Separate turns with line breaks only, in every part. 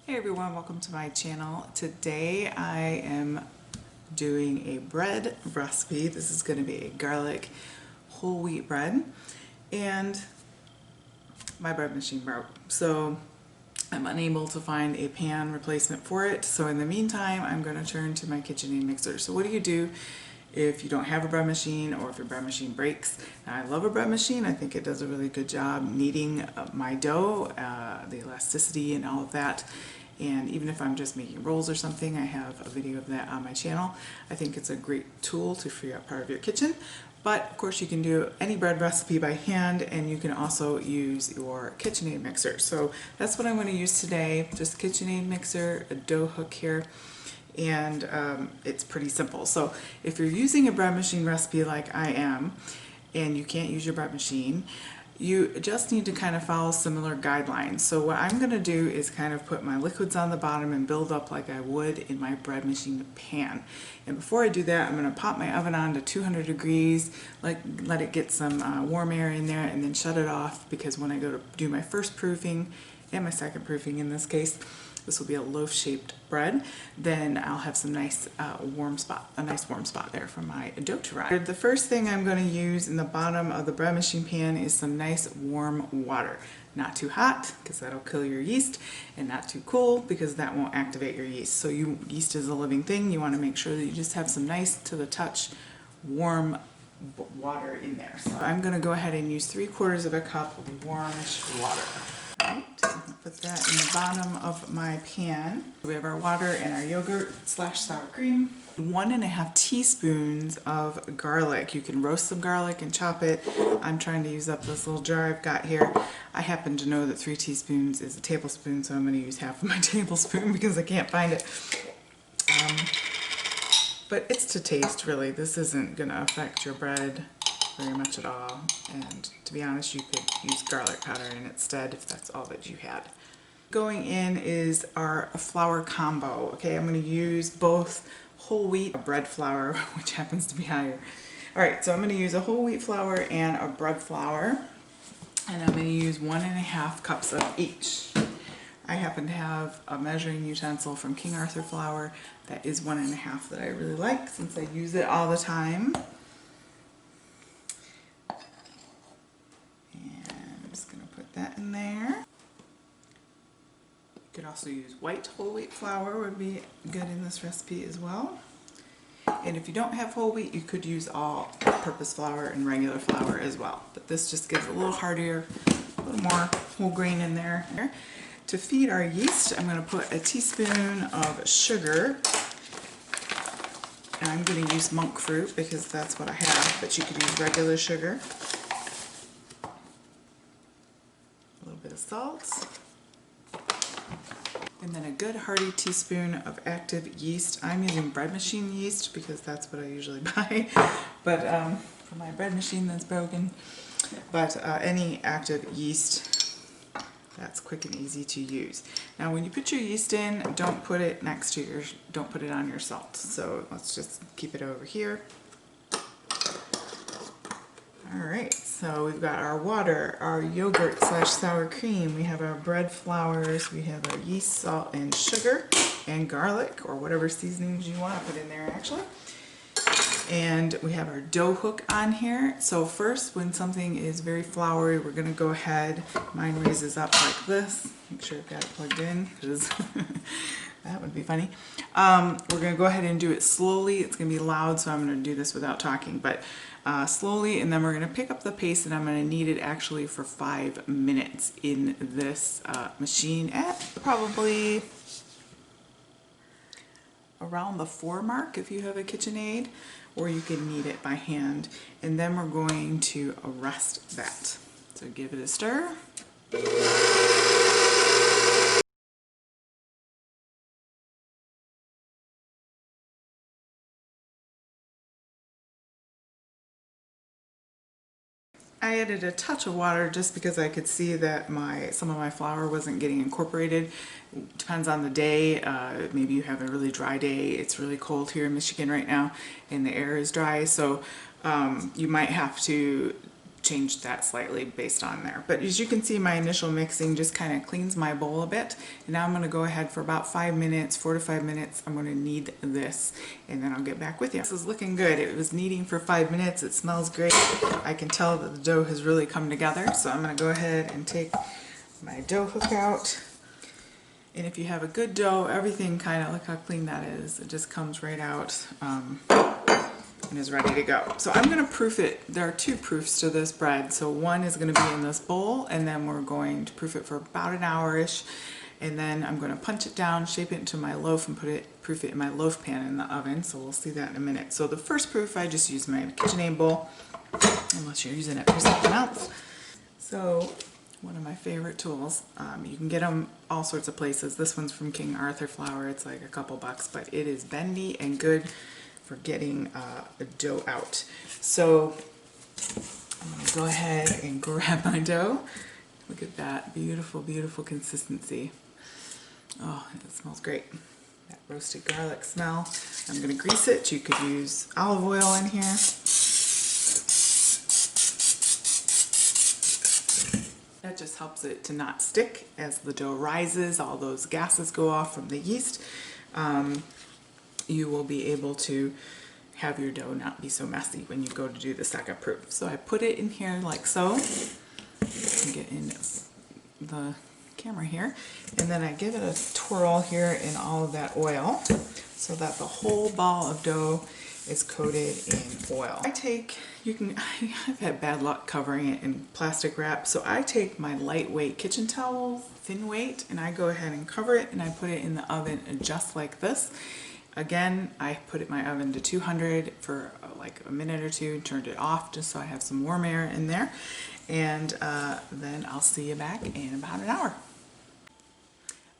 Hey everyone, welcome to my channel. Today I am doing a bread recipe. This is going to be a garlic whole wheat bread, and my bread machine broke, so I'm unable to find a pan replacement for it. So in the meantime, I'm going to turn to my KitchenAid mixer. So what do if you don't have a bread machine, or if your bread machine breaks? Now, I love a bread machine. I think it does a really good job kneading my dough, the elasticity and all of that. And even if I'm just making rolls or something, I have a video of that on my channel. I think it's a great tool to free up part of your kitchen. But of course you can do any bread recipe by hand, and you can also use your KitchenAid mixer. So that's what I'm going to use today, just a KitchenAid mixer, a dough hook here, and it's pretty simple. So if you're using a bread machine recipe like I am, and you can't use your bread machine, you just need to kind of follow similar guidelines. So what I'm going to do is kind of put my liquids on the bottom and build up like I would in my bread machine pan. And before I do that, I'm going to pop my oven on to 200 degrees, let it get some warm air in there, and then shut it off, because when I go to do my first proofing and my second proofing in this case, this will be a loaf shaped bread, then I'll have some nice warm spot there for my dough to rise. The first thing I'm going to use in the bottom of the bread machine pan is some nice warm water. Not too hot, because that'll kill your yeast, and not too cool, because that won't activate your yeast. So yeast is a living thing. You want to make sure that you just have some nice to the touch warm water in there. So I'm going to go ahead and use 3/4 cup of warmish water. Right, put that in the bottom of my pan. We have our water and our yogurt / sour cream. 1.5 teaspoons of garlic. You can roast some garlic and chop it. I'm trying to use up this little jar I've got here. I happen to know that 3 teaspoons is a tablespoon, so I'm going to use half of my tablespoon because I can't find it. But it's to taste, really. This isn't going to affect your bread very much at all, and to be honest, you could use garlic powder in its stead if that's all that you had. Going in is our flour combo. Okay, I'm going to use both whole wheat bread flour, which happens to be higher. All right, so I'm going to use a whole wheat flour and a bread flour, and I'm going to use 1.5 cups of each. I happen to have a measuring utensil from King Arthur flour that is 1.5 that I really like, since I use it all the time. That in there. You could also use white whole wheat flour, would be good in this recipe as well. And if you don't have whole wheat, you could use all-purpose flour and regular flour as well. But this just gives a little heartier, a little more whole grain in there. To feed our yeast, I'm going to put a teaspoon of sugar. And I'm going to use Monkfruit because that's what I have, but you could use regular sugar. Bit of salt, and then a good hearty teaspoon of active yeast. I'm using bread machine yeast because that's what I usually buy, but for my bread machine that's broken. But any active yeast that's quick and easy to use. Now, when you put your yeast in, don't put it don't put it on your salt. So let's just keep it over here. Alright, so we've got our water, our yogurt / sour cream, we have our bread flours, we have our yeast, salt, and sugar, and garlic, or whatever seasonings you want to put in there actually. And we have our dough hook on here. So first, when something is very floury, we're going to go ahead, mine raises up like this, make sure I've got it plugged in, because that would be funny. We're going to go ahead and do it slowly. It's going to be loud, so I'm going to do this without talking, but slowly, and then we're going to pick up the pace, and I'm going to knead it actually for 5 minutes in this machine at probably around the 4 mark if you have a KitchenAid, or you can knead it by hand. And then we're going to arrest that. So give it a stir. I added a touch of water just because I could see that some of my flour wasn't getting incorporated. It depends on the day. Maybe you have a really dry day. It's really cold here in Michigan right now, and the air is dry, so you might have to changed that slightly based on there. But as you can see, my initial mixing just kind of cleans my bowl a bit. And now I'm going to go ahead for about 5 minutes, 4 to 5 minutes. I'm going to knead this and then I'll get back with you. This is looking good. It was kneading for 5 minutes. It smells great. I can tell that the dough has really come together. So I'm going to go ahead and take my dough hook out. And if you have a good dough, everything kind of, look how clean that is. It just comes right out. And is ready to go. So I'm going to proof it. There are 2 proofs to this bread. So one is going to be in this bowl, and then we're going to proof it for about an hour-ish, and then I'm going to punch it down, shape it into my loaf, and proof it in my loaf pan in the oven. So we'll see that in a minute. So the first proof, I just use my KitchenAid bowl, unless you're using it for something else. So one of my favorite tools. You can get them all sorts of places. This one's from King Arthur Flour. It's like a couple bucks, but it is bendy and good for getting the dough out. So I'm going to go ahead and grab my dough. Look at that beautiful, beautiful consistency. Oh, it smells great. That roasted garlic smell. I'm going to grease it. You could use olive oil in here. That just helps it to not stick as the dough rises. All those gases go off from the yeast. You will be able to have your dough not be so messy when you go to do the second proof. So I put it in here like so. Get in the camera here. And then I give it a twirl here in all of that oil so that the whole ball of dough is coated in oil. I've had bad luck covering it in plastic wrap, so I take my lightweight kitchen towel, thin weight, and I go ahead and cover it and I put it in the oven just like this. Again, I put it in my oven to 200 for like a minute or two, turned it off just so I have some warm air in there, and then I'll see you back in about an hour.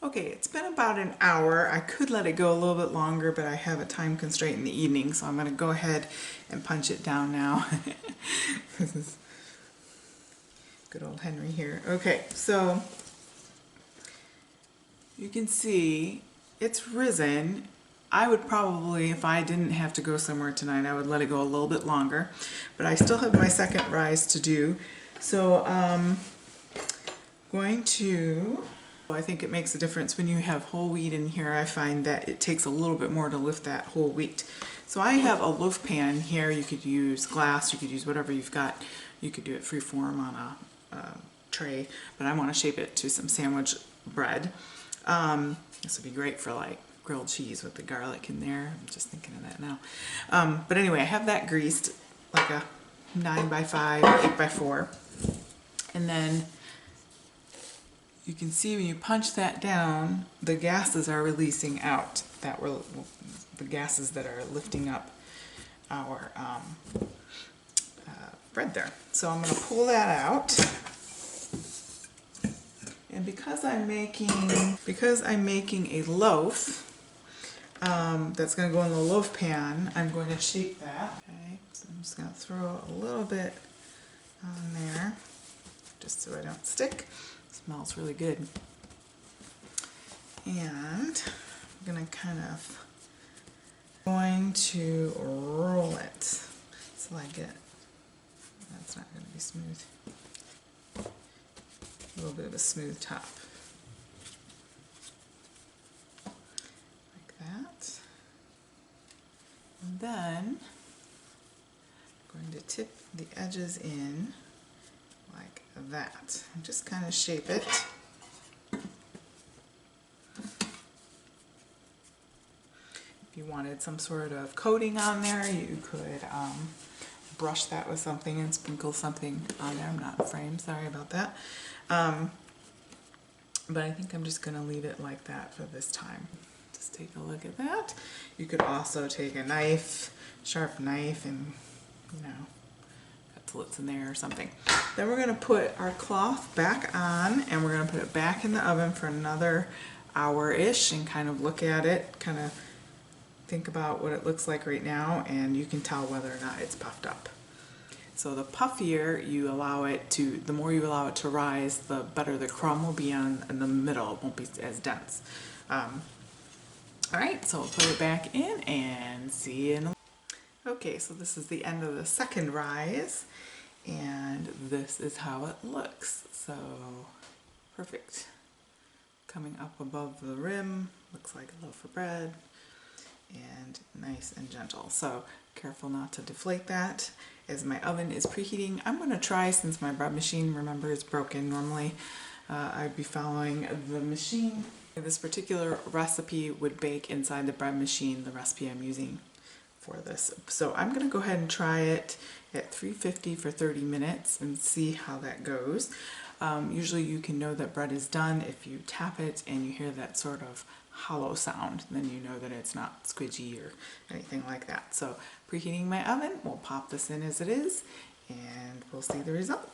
Okay, it's been about an hour. I could let it go a little bit longer, but I have a time constraint in the evening, so I'm going to go ahead and punch it down now. This is good old Henry here. Okay, so you can see it's risen. I would probably, if I didn't have to go somewhere tonight, I would let it go a little bit longer, but I still have my second rise to do. So I think it makes a difference when you have whole wheat in here. I find that it takes a little bit more to lift that whole wheat. So I have a loaf pan here. You could use glass, you could use whatever you've got. You could do it freeform on a tray, but I want to shape it to some sandwich bread. This would be great for like grilled cheese with the garlic in there. I'm just thinking of that now. But anyway, I have that greased like a 9x5, 8x4. And then you can see when you punch that down, the gases are releasing out. The gases that are lifting up our bread there. So I'm going to pull that out. And because I'm making a loaf that's going to go in the loaf pan, I'm going to shape that. Okay, so I'm just going to throw a little bit on there, just so I don't stick. It smells really good. And I'm going to roll it so I get, that's not going to be smooth. A little bit of a smooth top. Like that. And then I'm going to tip the edges in like that. And just kind of shape it. If you wanted some sort of coating on there, you could brush that with something and sprinkle something on there. I'm not in frame, sorry about that. But I think I'm just going to leave it like that for this time. Just take a look at that. You could also take a knife, sharp knife, and cut slits in there or something. Then we're going to put our cloth back on, and we're going to put it back in the oven for another hour-ish and kind of look at it, kind of think about what it looks like right now, and you can tell whether or not it's puffed up. So the puffier you allow it to, the more you allow it to rise, the better the crumb will be in the middle. It won't be as dense. All right, so we'll put it back in and see you in a... Okay, so this is the end of the second rise. And this is how it looks. So perfect. Coming up above the rim, looks like a loaf of bread, and nice and gentle. So careful not to deflate that. As my oven is preheating, I'm going to try, since my bread machine, remember, is broken. Normally I'd be following the machine. This particular recipe would bake inside the bread machine, the recipe I'm using for this. So I'm going to go ahead and try it at 350 for 30 minutes and see how that goes. Usually you can know that bread is done if you tap it and you hear that sort of hollow sound, then you know that it's not squidgy or anything like that. So preheating my oven, we'll pop this in as it is and we'll see the result.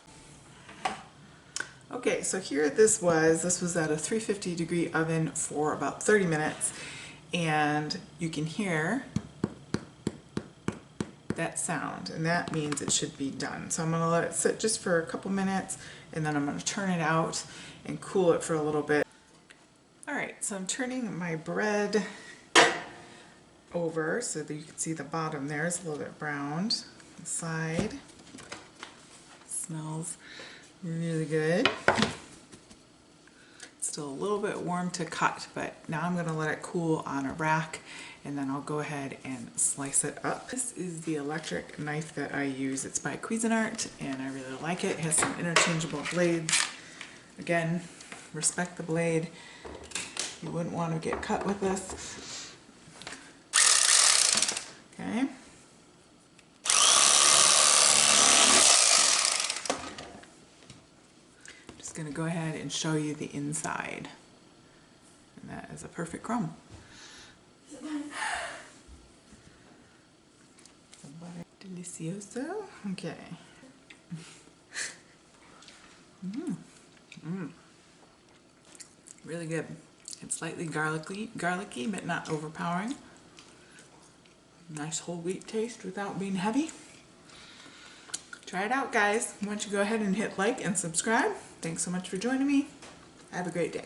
Okay, so here this was at a 350 degree oven for about 30 minutes, and you can hear that sound, and that means it should be done. So I'm going to let it sit just for a couple minutes, and then I'm going to turn it out and cool it for a little bit. Alright, so I'm turning my bread over so that you can see the bottom there is a little bit browned. The side smells really good. It's still a little bit warm to cut, but now I'm going to let it cool on a rack, and then I'll go ahead and slice it up. This is the electric knife that I use. It's by Cuisinart, and I really like it. It has some interchangeable blades. Again, respect the blade. You wouldn't want to get cut with this. Okay. Just going to go ahead and show you the inside. And that is a perfect crumb. Delicioso. Okay. Really good. It's slightly garlicky, but not overpowering. Nice whole wheat taste without being heavy. Try it out, guys. Why don't you go ahead and hit like and subscribe. Thanks so much for joining me. Have a great day.